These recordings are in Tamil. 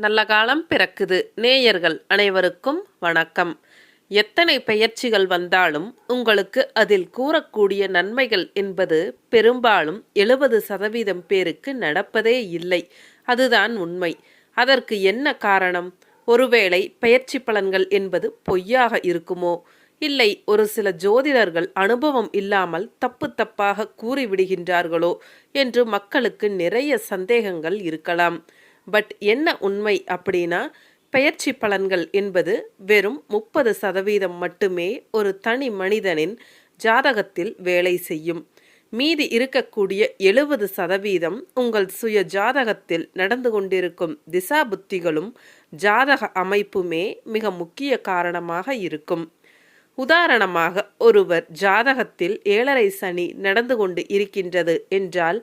நல்ல காலம் பிறக்குது. நேயர்கள் அனைவருக்கும் வணக்கம். எத்தனை பெயர்ச்சிகள் வந்தாலும் உங்களுக்கு அதில் கூறக்கூடிய நன்மைகள் என்பது பெரும்பாலும் 70% பேருக்கு நடப்பதே இல்லை. அதுதான் உண்மை. அதற்கு என்ன காரணம்? ஒருவேளை பெயர்ச்சி பலன்கள் என்பது பொய்யாக இருக்குமோ? இல்லை, ஒரு சில ஜோதிடர்கள் அனுபவம் இல்லாமல் தப்பு தப்பாக கூறிவிடுகின்றார்களோ என்று மக்களுக்கு நிறைய சந்தேகங்கள் இருக்கலாம். பட் என்ன உண்மை அப்படின்னா, பெயர்ச்சி பலன்கள் என்பது வெறும் 30% மட்டுமே ஒரு தனி மனிதனின் ஜாதகத்தில் வேலை செய்யும். மீதி இருக்கக்கூடிய 70% உங்கள் சுய ஜாதகத்தில் நடந்து கொண்டிருக்கும் திசா புத்திகளும் ஜாதக அமைப்புமே மிக முக்கிய காரணமாக இருக்கும். உதாரணமாக, ஒருவர் ஜாதகத்தில் 7.5 சனி நடந்து கொண்டு இருக்கின்றது என்றால்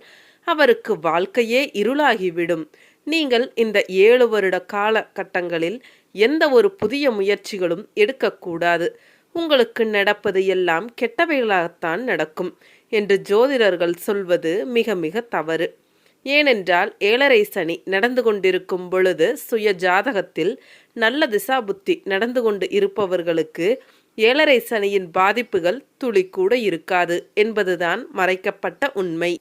அவருக்கு வாழ்க்கையே இருளாகிவிடும். நீங்கள் இந்த 7 வருட காலகட்டங்களில் எந்த ஒரு புதிய முயற்சிகளும் எடுக்கக்கூடாது. உங்களுக்கு நடப்பது எல்லாம் கெட்டவைகளாகத்தான் நடக்கும் என்று ஜோதிடர்கள் சொல்வது மிக மிக தவறு. ஏனென்றால் 7.5 சனி நடந்து கொண்டிருக்கும் பொழுது சுய ஜாதகத்தில் நல்ல திசா புத்தி நடந்து கொண்டு இருப்பவர்களுக்கு 7.5 சனியின் பாதிப்புகள் துளி கூட இருக்காது என்பதுதான் மறைக்கப்பட்ட உண்மை.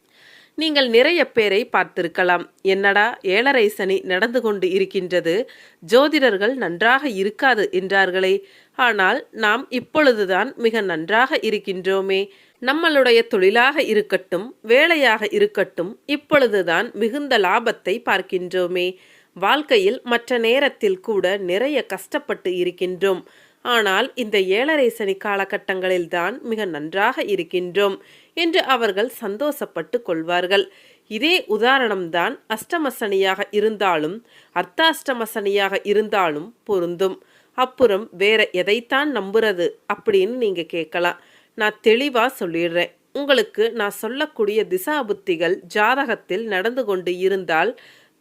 நீங்கள் நிறைய பேரை பார்த்திருக்கலாம். என்னடா 7.5 சனி நடந்து கொண்டு இருக்கின்றது, ஜோதிடர்கள் நன்றாக இருக்காது என்றார்களே. ஆனால் நாம் இப்பொழுதுதான் மிக நன்றாக இருக்கின்றோமே. நம்மளுடைய தொழிலாக இருக்கட்டும், வேலையாக இருக்கட்டும், இப்பொழுதுதான் மிகுந்த லாபத்தை பார்க்கின்றோமே. வாழ்க்கையில் மற்ற நேரத்தில் கூட நிறைய கஷ்டப்பட்டு இருக்கின்றோம். ஆனால் இந்த 7.5 சனி காலகட்டங்களில்தான் மிக நன்றாக இருக்கின்றோம் என்று அவர்கள் சந்தோஷப்பட்டு கொள்வார்கள். இதே உதாரணம்தான் அஷ்டம சனியாக இருந்தாலும் அர்த்தாஷ்டம சனியாக இருந்தாலும் பொருந்தும். அப்புறம் வேற எதைத்தான் நம்புறது அப்படின்னு நீங்க கேட்கலாம். நான் தெளிவா சொல்லிடுறேன். உங்களுக்கு நான் சொல்லக்கூடிய திசா புத்திகள் ஜாதகத்தில் நடந்து கொண்டு இருந்தால்,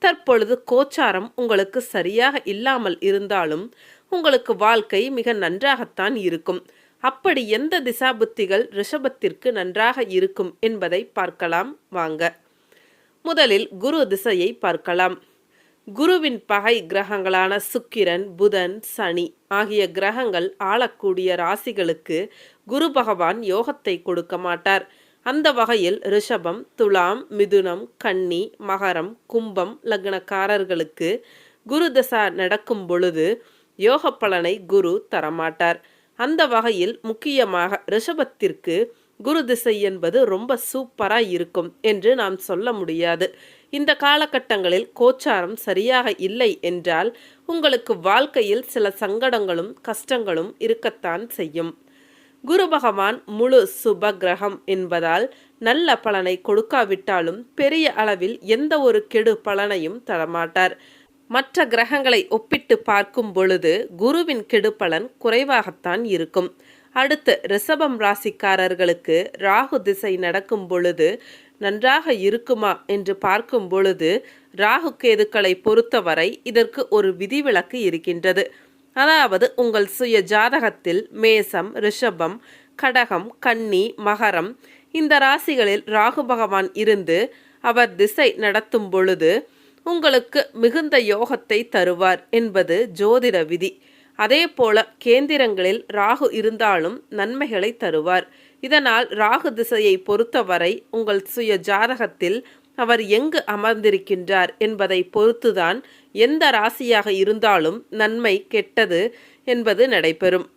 தற்பொழுது கோச்சாரம் உங்களுக்கு சரியாக இல்லாமல் இருந்தாலும் உங்களுக்கு வாழ்க்கை மிக நன்றாகத்தான் இருக்கும். அப்படி எந்த திசா புத்திகள் ரிஷபத்திற்கு நன்றாக இருக்கும் என்பதை பார்க்கலாம் வாங்க. முதலில் குரு திசையை பார்க்கலாம். குருவின் பகை கிரகங்களான சுக்கிரன், புதன், சனி ஆகிய கிரகங்கள் ஆளக்கூடிய ராசிகளுக்கு குரு பகவான் யோகத்தை கொடுக்க மாட்டார். அந்த வகையில் ரிஷபம், துலாம், மிதுனம், கன்னி, மகரம், கும்பம் லக்னக்காரர்களுக்கு குரு தசா நடக்கும் பொழுது யோக பலனை குரு தரமாட்டார். அந்த வகையில் முக்கியமாக ரிஷபத்திற்கு குரு திசை என்பது ரொம்ப சூப்பரா இருக்கும் என்று நாம் சொல்ல முடியாது. இந்த காலகட்டங்களில் கோச்சாரம் சரியாக இல்லை என்றால் உங்களுக்கு வாழ்க்கையில் சில சங்கடங்களும் கஷ்டங்களும் இருக்கத்தான் செய்யும். குரு பகவான் முழு சுப கிரகம் என்பதால் நல்ல பலனை கொடுக்காவிட்டாலும் பெரிய அளவில் எந்த ஒரு கெடு பலனையும் தரமாட்டார். மற்ற கிரகங்களை ஒப்பிட்டு பார்க்கும் பொழுது குருவின் கெடுபலன் குறைவாகத்தான் இருக்கும். அடுத்து ரிஷபம் ராசிக்காரர்களுக்கு ராகு திசை நடக்கும் பொழுது நன்றாக இருக்குமா என்று பார்க்கும் பொழுது ராகு கேதுக்களை பொறுத்தவரை இதற்கு ஒரு விதிவிலக்கு இருக்கின்றது. அதாவது உங்கள் சுய ஜாதகத்தில் மேசம், ரிஷபம், கடகம், கன்னி, மகரம் இந்த ராசிகளில் ராகு பகவான் இருந்து அவர் திசை நடத்தும் பொழுது உங்களுக்கு மிகுந்த யோகத்தை தருவார் என்பது ஜோதிட விதி. அதே போல கேந்திரங்களில் ராகு இருந்தாலும் நன்மைகளை தருவார். இதனால் ராகு திசையை பொறுத்தவரை உங்கள் சுய ஜாதகத்தில் அவர் எங்கு அமர்ந்திருக்கின்றார் என்பதை பொறுத்துதான் எந்த ராசியாக இருந்தாலும் நன்மை கெட்டது என்பது நடைபெறும்.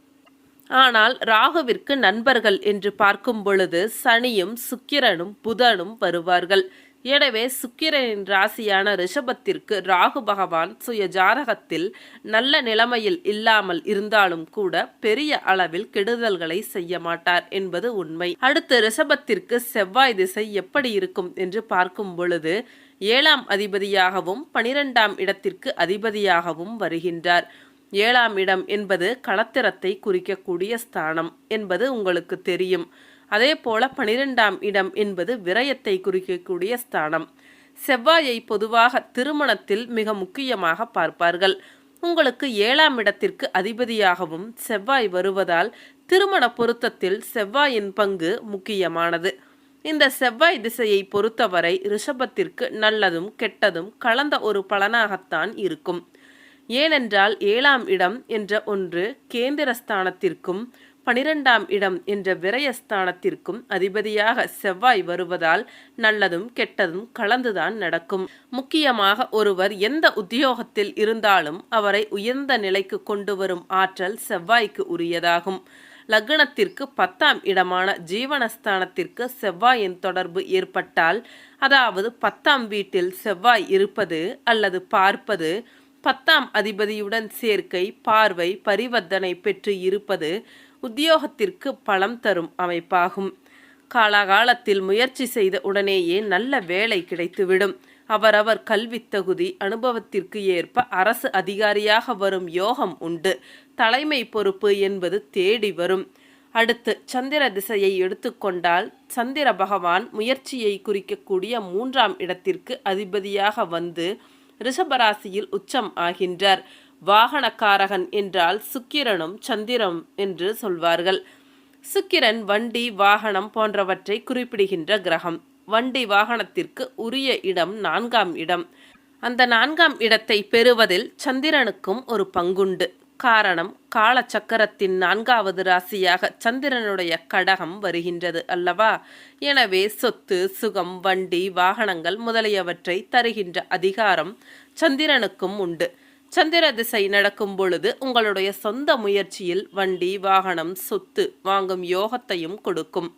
ஆனால் ராகுவிற்கு நண்பர்கள் என்று பார்க்கும் பொழுது சனியும் சுக்கிரனும் புதனும் வருவார்கள். எனவே சுக்கிரனின் ராசியான ரிஷபத்திற்கு ராகு பகவான் சுய ஜாதகத்தில் நல்ல நிலைமையில் இல்லாமல் இருந்தாலும் கூட பெரிய அளவில் கெடுதல்களை செய்ய மாட்டார் என்பது உண்மை. அடுத்து ரிஷபத்திற்கு செவ்வாய் திசை எப்படி இருக்கும் என்று பார்க்கும் பொழுது 7ஆம் அதிபதியாகவும் 12ஆம் இடத்திற்கு அதிபதியாகவும் வருகின்றார். 7ஆம் இடம் என்பது களத்திரத்தை குறிக்கக்கூடிய ஸ்தானம் என்பது உங்களுக்கு தெரியும். அதே போல 12ஆம் இடம் என்பது விரயத்தை குறிக்கக்கூடிய ஸ்தானம். செவ்வாயை பொதுவாக திருமணத்தில் மிக முக்கியமாக பார்ப்பார்கள். உங்களுக்கு 7ஆம் இடத்திற்கு அதிபதியாகவும் செவ்வாய் வருவதால் திருமண பொருத்தத்தில் செவ்வாயின் பங்கு முக்கியமானது. இந்த செவ்வாய் திசையை பொறுத்தவரை ரிஷபத்திற்கு நல்லதும் கெட்டதும் கலந்த ஒரு பலனாகத்தான் இருக்கும். ஏனென்றால் 7ஆம் இடம் என்ற ஒன்று கேந்திரஸ்தானத்திற்கும் 12ஆம் இடம் என்ற விரயஸ்தானத்திற்கும் அதிபதியாக செவ்வாய் வருவதால் நல்லதும் கெட்டதும் கலந்துதான் நடக்கும். முக்கியமாக ஒருவர் எந்த உத்தியோகத்தில் இருந்தாலும் அவரை உயர்ந்த நிலைக்கு கொண்டு வரும் ஆற்றல் செவ்வாய்க்கு உரியதாகும். லக்னத்திற்கு 10ஆம் இடமான ஜீவனஸ்தானத்திற்கு செவ்வாயின் தொடர்பு ஏற்பட்டால், அதாவது 10ஆம் வீட்டில் செவ்வாய் இருப்பது அல்லது பார்ப்பது, 10ஆம் அதிபதியுடன் சேர்க்கை, பார்வை, பரிவர்த்தனை பெற்று இருப்பது உத்தியோகத்திற்கு பலம் தரும் அமைப்பாகும். காலாகாலத்தில் முயற்சி செய்த உடனேயே நல்ல வேலை கிடைத்துவிடும். அவரவர் கல்வி தகுதி அனுபவத்திற்கு ஏற்ப அரசு அதிகாரியாக வரும் யோகம் உண்டு. தலைமை பொறுப்பு என்பது தேடி வரும். அடுத்து சந்திர திசையை எடுத்துக்கொண்டால், சந்திர பகவான் முயற்சியை குறிக்கக்கூடிய 3ஆம் இடத்திற்கு அதிபதியாக வந்து ரிஷபராசியில் உச்சம் ஆகின்றார். வாகனக்காரகன் என்றால் சுக்கிரனும் சந்திரம் என்று சொல்வார்கள். சுக்கிரன் வண்டி, வாகனம் போன்றவற்றை குறிப்பிடுகின்ற கிரகம். வண்டி வாகனத்திற்கு உரிய இடம் 4ஆம் இடம். அந்த 4ஆம் இடத்தை பெறுவதில் சந்திரனுக்கும் ஒரு பங்குண்டு. காரணம், காலச்சக்கரத்தின் 4வது ராசியாக சந்திரனுடைய கடகம் வருகின்றது அல்லவா? எனவே சொத்து, சுகம், வண்டி, வாகனங்கள் முதலியவற்றை தருகின்ற அதிகாரம் சந்திரனுக்கும் உண்டு. சந்திர திசை நடக்கும் பொழுது உங்களுடைய சொந்த முயற்சியில் வண்டி, வாகனம், சொத்து வாங்கும் யோகத்தையும் கொடுக்கும்.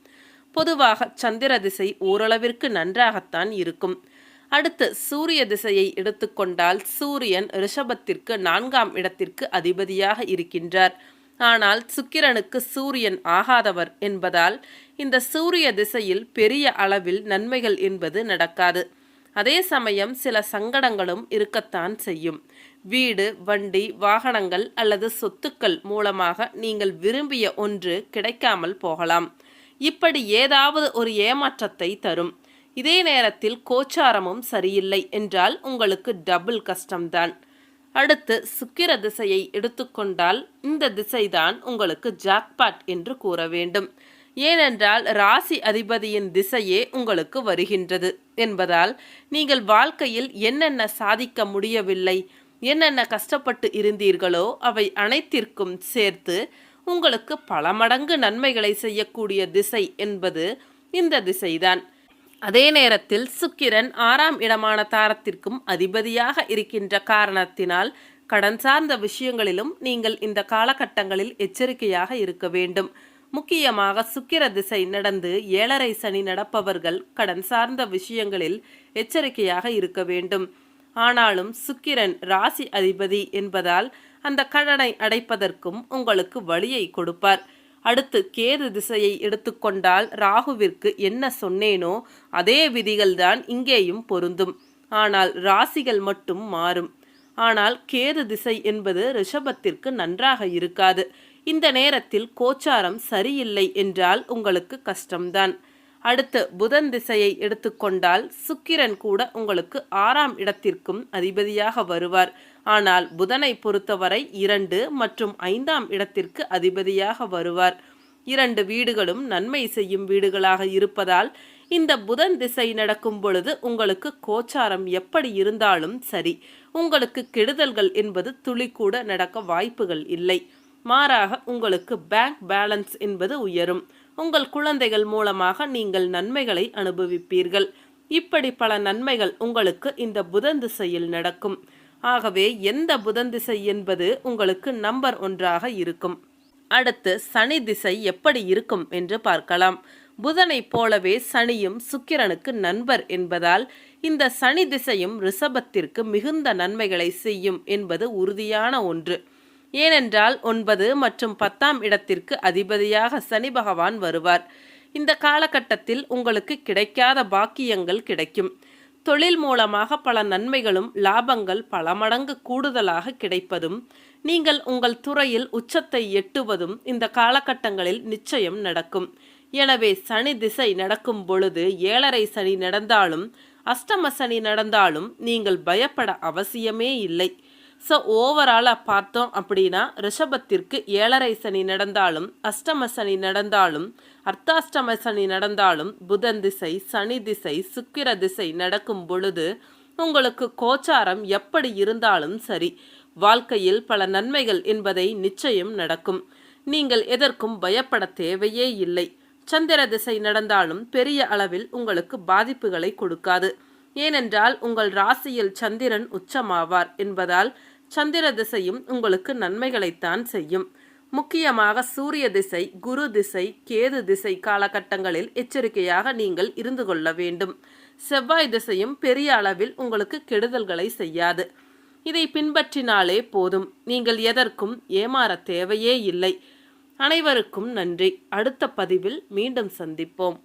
பொதுவாக சந்திர திசை ஓரளவிற்கு நன்றாகத்தான் இருக்கும். அடுத்து சூரிய திசையை எடுத்துக்கொண்டால், சூரியன் ரிஷபத்திற்கு 4ஆம் இடத்திற்கு அதிபதியாக இருக்கின்றார். ஆனால் சுக்கிரனுக்கு சூரியன் ஆகாதவர் என்பதால் இந்த சூரிய திசையில் பெரிய அளவில் நன்மைகள் என்பது நடக்காது. அதே சமயம் சில சங்கடங்களும் இருக்கத்தான் செய்யும். வீடு, வண்டி, வாகனங்கள் அல்லது சொத்துக்கள் மூலமாக நீங்கள் விரும்பிய ஒன்று கிடைக்காமல் போகலாம். இப்படி ஏதாவது ஒரு ஏமாற்றத்தை தரும். இதே நேரத்தில் கோச்சாரமும் சரியில்லை என்றால் உங்களுக்கு டபுள் கஷ்டம்தான். அடுத்து சுக்கிர திசையை எடுத்துக்கொண்டால், இந்த திசைதான் உங்களுக்கு ஜாக்பாட் என்று கூற வேண்டும். ஏனென்றால் ராசி அதிபதியின் திசையே உங்களுக்கு வருகின்றது என்பதால் நீங்கள் வாழ்க்கையில் என்னென்ன சாதிக்க முடியவில்லை, என்னென்ன கஷ்டப்பட்டு இருந்தீர்களோ அவை அனைத்திற்கும் சேர்த்து உங்களுக்கு பல மடங்கு நன்மைகளை செய்யக்கூடிய திசை என்பது இந்த திசைதான். அதே நேரத்தில் சுக்கிரன் 6ஆம் இடமான தாரத்திற்கும் அதிபதியாக இருக்கின்ற காரணத்தினால் கடன் சார்ந்த விஷயங்களிலும் நீங்கள் இந்த காலகட்டங்களில் எச்சரிக்கையாக இருக்க வேண்டும். முக்கியமாக சுக்கிர திசை நடந்து 7.5 சனி நடப்பவர்கள் கடன் சார்ந்த விஷயங்களில் எச்சரிக்கையாக இருக்க வேண்டும். ஆனாலும் சுக்கிரன் ராசி அதிபதி என்பதால் அந்த கடனை அடைப்பதற்கும் உங்களுக்கு வழியை கொடுப்பார். அடுத்து கேது திசையை எடுத்துக்கொண்டால், ராகுவிற்கு என்ன சொன்னேனோ அதே விதிகள்தான் இங்கேயும் பொருந்தும். ஆனால் ராசிகள் மட்டும் மாறும். ஆனால் கேது திசை என்பது ரிஷபத்திற்கு நன்றாக இருக்காது. இந்த நேரத்தில் கோச்சாரம் சரியில்லை என்றால் உங்களுக்கு கஷ்டம்தான். அடுத்து புதன் திசையை எடுத்துக்கொண்டால், சுக்கிரன் கூட உங்களுக்கு 6ஆம் இடத்திற்கும் அதிபதியாக வருவார். ஆனால் புதனை பொறுத்தவரை 2 மற்றும் 5ஆம் இடத்திற்கு அதிபதியாக வருவார். 2 வீடுகளும் நன்மை செய்யும் வீடுகளாக இருப்பதால் இந்த புதன் திசை நடக்கும் பொழுது உங்களுக்கு கோச்சாரம் எப்படி இருந்தாலும் சரி, உங்களுக்கு கெடுதல்கள் என்பது துளி கூட நடக்க வாய்ப்புகள் இல்லை. மாறாக உங்களுக்கு பேங்க் பேலன்ஸ் என்பது உயரும். உங்கள் குழந்தைகள் மூலமாக நீங்கள் நன்மைகளை அனுபவிப்பீர்கள். இப்படி பல நன்மைகள் உங்களுக்கு இந்த புதன் திசையில் நடக்கும். ஆகவே எந்த புதன் திசை என்பது உங்களுக்கு நம்பர் 1ஆக இருக்கும். அடுத்து சனி திசை எப்படி இருக்கும் என்று பார்க்கலாம். புதனைப் போலவே சனியும் சுக்கிரனுக்கு நண்பர் என்பதால் இந்த சனி திசையும் ரிஷபத்திற்கு மிகுந்த நன்மைகளை செய்யும் என்பது உறுதியான ஒன்று. ஏனென்றால் 9 மற்றும் 10ஆம் இடத்திற்கு அதிபதியாக சனி பகவான் வருவார். இந்த காலகட்டத்தில் உங்களுக்கு கிடைக்காத பாக்கியங்கள் கிடைக்கும். தொழில் மூலமாக பல நன்மைகளும் லாபங்கள் பல மடங்கு கூடுதலாக கிடைப்பதும், நீங்கள் உங்கள் துறையில் உச்சத்தை எட்டுவதும் இந்த காலகட்டங்களில் நிச்சயம் நடக்கும். எனவே சனி திசை நடக்கும் பொழுது 7.5 சனி நடந்தாலும் அஷ்டம சனி நடந்தாலும் நீங்கள் பயப்பட அவசியமே இல்லை. ஸோ ஓவராலாக பார்த்தோம் அப்படின்னா ரிஷபத்திற்கு 7.5 சனி நடந்தாலும் அஷ்டம சனி நடந்தாலும் அர்த்தாஷ்டம சனி நடந்தாலும் புதன் திசை, சனி திசை, சுக்கிர திசை நடக்கும் பொழுது உங்களுக்கு கோச்சாரம் எப்படி இருந்தாலும் சரி, வாழ்க்கையில் பல நன்மைகள் என்பதை நிச்சயம் நடக்கும். நீங்கள் எதற்கும் பயப்பட தேவையே இல்லை. சந்திர திசை நடந்தாலும் பெரிய அளவில் உங்களுக்கு பாதிப்புகளை கொடுக்காது. ஏனென்றால் உங்கள் ராசியில் சந்திரன் உச்சமாவார் என்பதால் சந்திர திசையும் உங்களுக்கு நன்மைகளைத்தான் செய்யும். முக்கியமாக சூரிய திசை, குரு திசை, கேது திசை காலகட்டங்களில் எச்சரிக்கையாக நீங்கள் இருந்து கொள்ள வேண்டும். செவ்வாய் திசையும் பெரிய அளவில் உங்களுக்கு கெடுதல்களை செய்யாது. இதை பின்பற்றினாலே போதும். நீங்கள் எதற்கும் ஏமாற தேவையே இல்லை. அனைவருக்கும் நன்றி. அடுத்த பதிவில் மீண்டும் சந்திப்போம்.